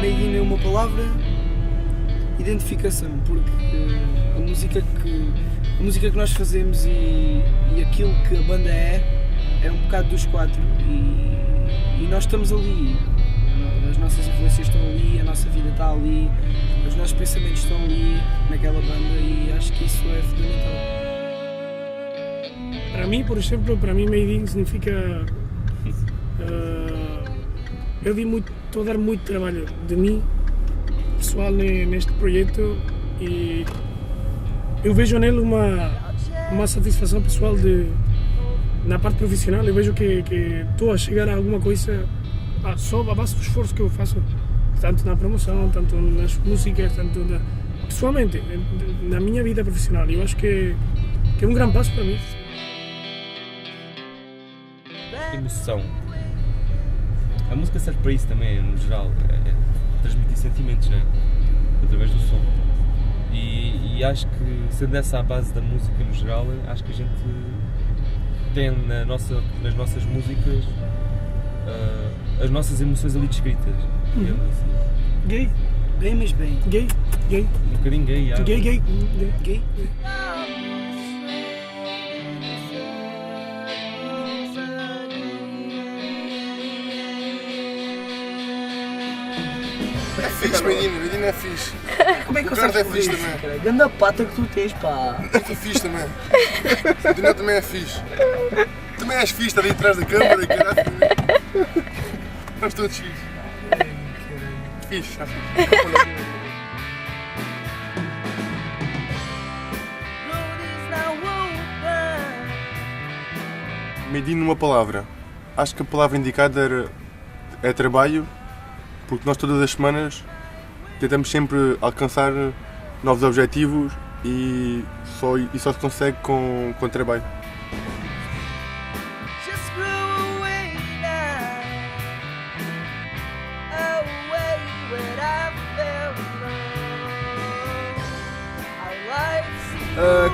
Made in é uma palavra, identificação, porque a música que nós fazemos e aquilo que a banda é um bocado dos quatro e nós estamos ali. As nossas influências estão ali, a nossa vida está ali, os nossos pensamentos estão ali naquela banda e acho que isso é fundamental. Para mim, por exemplo, Made in significa eu estou a dar muito trabalho de mim, pessoal, neste projeto e eu vejo nele uma satisfação pessoal na parte profissional. Eu vejo que estou a chegar a alguma coisa só a base do esforço que eu faço, tanto na promoção, tanto nas músicas, tanto pessoalmente, na minha vida profissional. Eu acho que é um grande passo para mim. Emoção. A música serve para isso também, no geral, transmitir sentimentos, né? Através do som. E acho que, sendo essa a base da música no geral, acho que a gente tem nas nossas músicas as nossas emoções ali descritas, digamos assim. Gay. Bem, mas bem. Gay. Um bocadinho gay, Gay. É fixe, Medina é fixe. Como é que O Ricardo é consegues fixe fazer isso, também. cara? Ganda pata que tu tens, pá. Muito fixe também. Medina também é fixe. Também és fixe, está ali atrás da câmara, caralho. Estamos todos fixes. Fixe, está fixe. Medina numa palavra. Acho que a palavra indicada é trabalho, porque nós todas as semanas tentamos sempre alcançar novos objetivos e só se consegue com trabalho.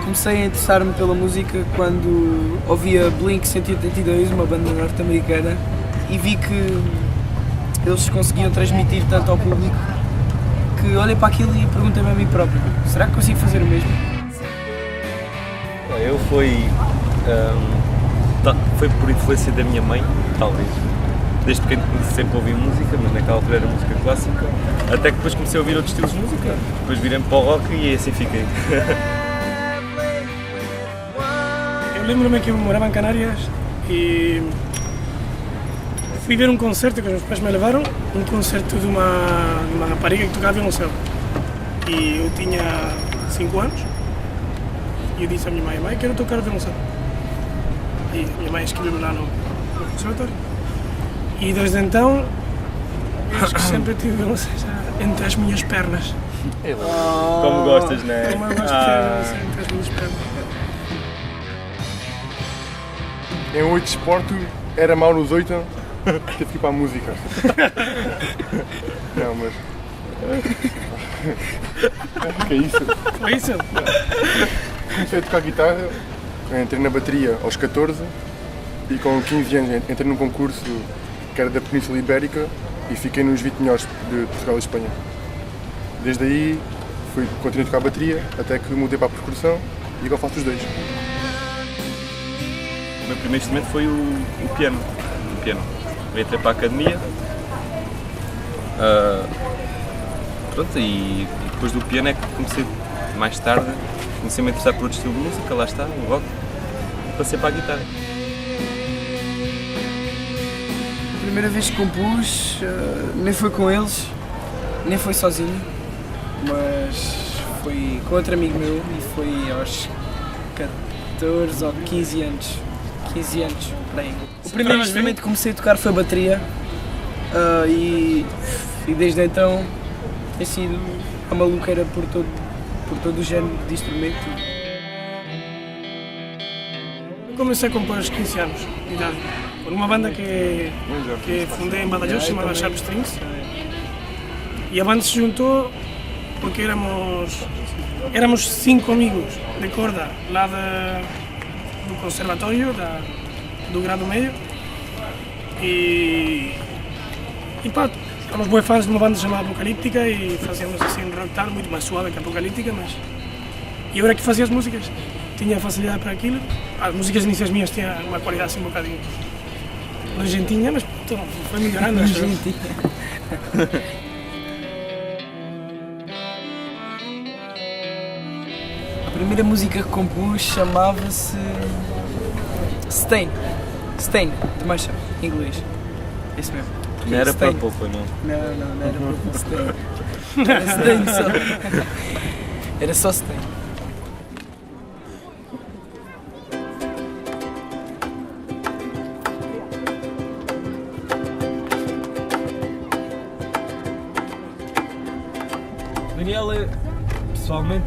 Comecei a interessar-me pela música quando ouvia Blink 182, uma banda norte-americana, e vi que eles conseguiam transmitir tanto ao público que olhei para aquilo e perguntei-me a mim próprio: será que consigo fazer o mesmo? Eu foi por influência da minha mãe, talvez. Desde pequeno sempre ouvi música, mas naquela altura era música clássica. Até que depois comecei a ouvir outros estilos de música. Depois virei-me para o rock e assim fiquei. Eu lembro-me que eu morava em Canárias e fui ver um concerto que os meus pais me levaram, um concerto de uma rapariga que tocava violoncelo. E eu tinha 5 anos e eu disse à minha mãe, quero tocar violoncelo. E a minha mãe escreveu lá no conservatório. E desde então, eu acho que sempre tive violoncelo entre as minhas pernas. Como gostas, não é? Como eu gosto de ter entre as minhas pernas. Em 8 de esporte, era mau nos 8, teve que ir para a música. Não, mas... O que é isso? Foi isso? Comecei a tocar guitarra, entrei na bateria aos 14 e com 15 anos entrei num concurso que era da Península Ibérica e fiquei nos 20 melhores de Portugal e Espanha. Desde aí continuei a tocar bateria até que mudei para a percussão e agora faço os dois. O meu primeiro instrumento foi o piano. Eu entrei para a academia. Pronto, e depois do piano é que comecei, mais tarde, comecei-me a interessar por outro estilo de música, lá está, o rock, e passei para a guitarra. A primeira vez que compus, nem foi com eles, nem foi sozinho, mas foi com outro amigo meu e foi aos 14 ou 15 anos. 15 anos, por aí. O primeiro instrumento que comecei a tocar foi a bateria e desde então tem sido a maluqueira por todo o género de instrumento. Eu comecei a compor aos 15 anos de idade, por uma banda que fundei em Badajoz, chamada Sharp Strings. E a banda se juntou porque éramos 5 amigos de corda lá do conservatório, do grado meio, e pá, éramos bons fãs de uma banda chamada Apocalíptica e fazíamos assim um rock tal, muito mais suave que a Apocalíptica, mas... E eu era que fazia as músicas, tinha facilidade para aquilo. As músicas iniciais minhas tinham uma qualidade assim um bocadinho nojentinha, mas pronto, foi melhorando. A primeira música que compus chamava-se Stain, de mancha, em inglês. Isso mesmo. Não era Stain. Purple, não? Não era Purple, Stain. Era Stain só. Era só Stain. Daniel, pessoalmente.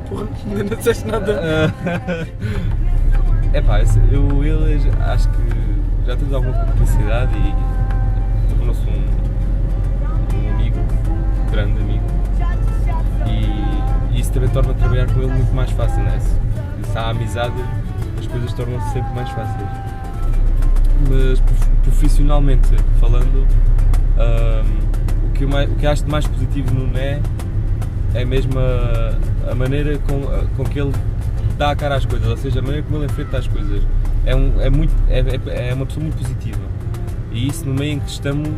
Porra, ainda não disseste nada. Epá, eu e ele acho que já temos alguma cumplicidade e tornou-se um amigo, um grande amigo. E isso também torna trabalhar com ele muito mais fácil, não é? Se há amizade, as coisas tornam-se sempre mais fáceis. Mas profissionalmente falando, o que eu acho de mais positivo no Né é mesmo a maneira com que ele dá a cara às coisas, ou seja, a maneira como ele enfrenta as coisas. É uma pessoa muito positiva. E isso, no meio em que estamos,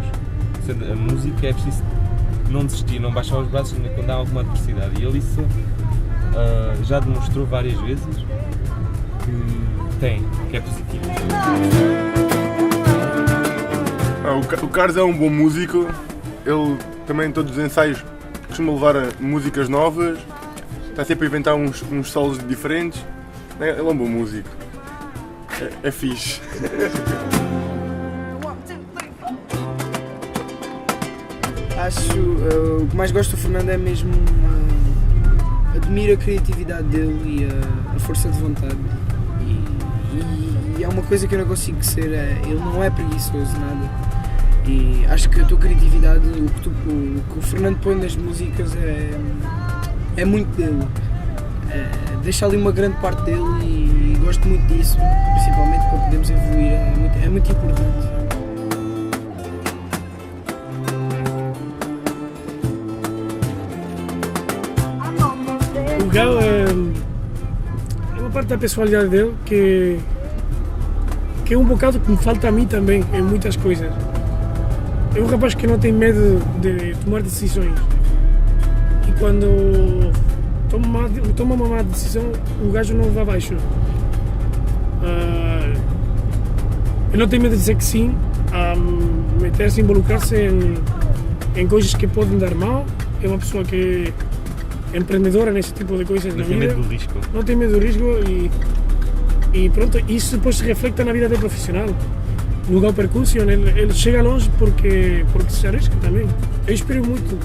sendo a música, é preciso não desistir, não baixar os braços nem quando há alguma adversidade. E ele isso já demonstrou várias vezes que é positivo. O Carlos é um bom músico, ele também em todos os ensaios costuma levar músicas novas, está sempre a inventar uns solos diferentes. Ele é um bom músico, é fixe. Acho o que mais gosto do Fernando é mesmo admiro a criatividade dele e a força de vontade. E é uma coisa que eu não consigo ser, ele não é preguiçoso, nada. E acho que a tua criatividade, o que o Fernando põe nas músicas é muito dele. Deixa ali uma grande parte dele e gosto muito disso, principalmente para podermos evoluir, é muito importante. O Gal é uma parte da personalidade dele que é um bocado que me falta a mim também em muitas coisas. É um rapaz que não tem medo de tomar decisões e quando toma uma má decisão o gajo não vai abaixo. Ele não tem medo de dizer que sim, a meter-se, involucrar-se em coisas que podem dar mal. É uma pessoa que é empreendedora nesse tipo de coisas na vida. Não tem medo do risco. Não tem medo do risco e pronto, isso depois se reflete na vida dele profissional. No Gal Percussion, ele chega longe porque se arrisca também. Eu inspiro muito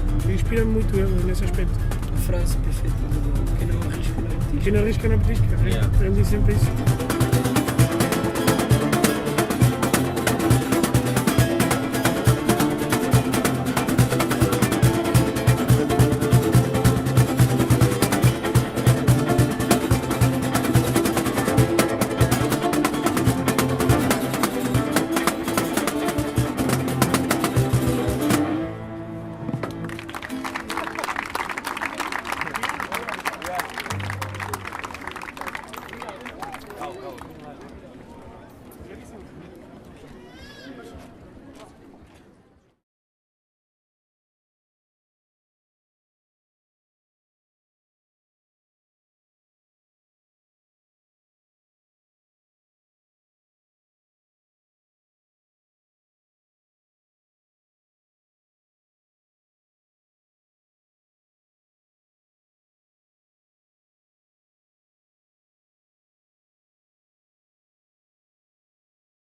ele nesse aspecto. A frase perfeita do quem não arrisca não petisca. Quem não arrisca não petisca. Yeah. Ele diz sempre isso.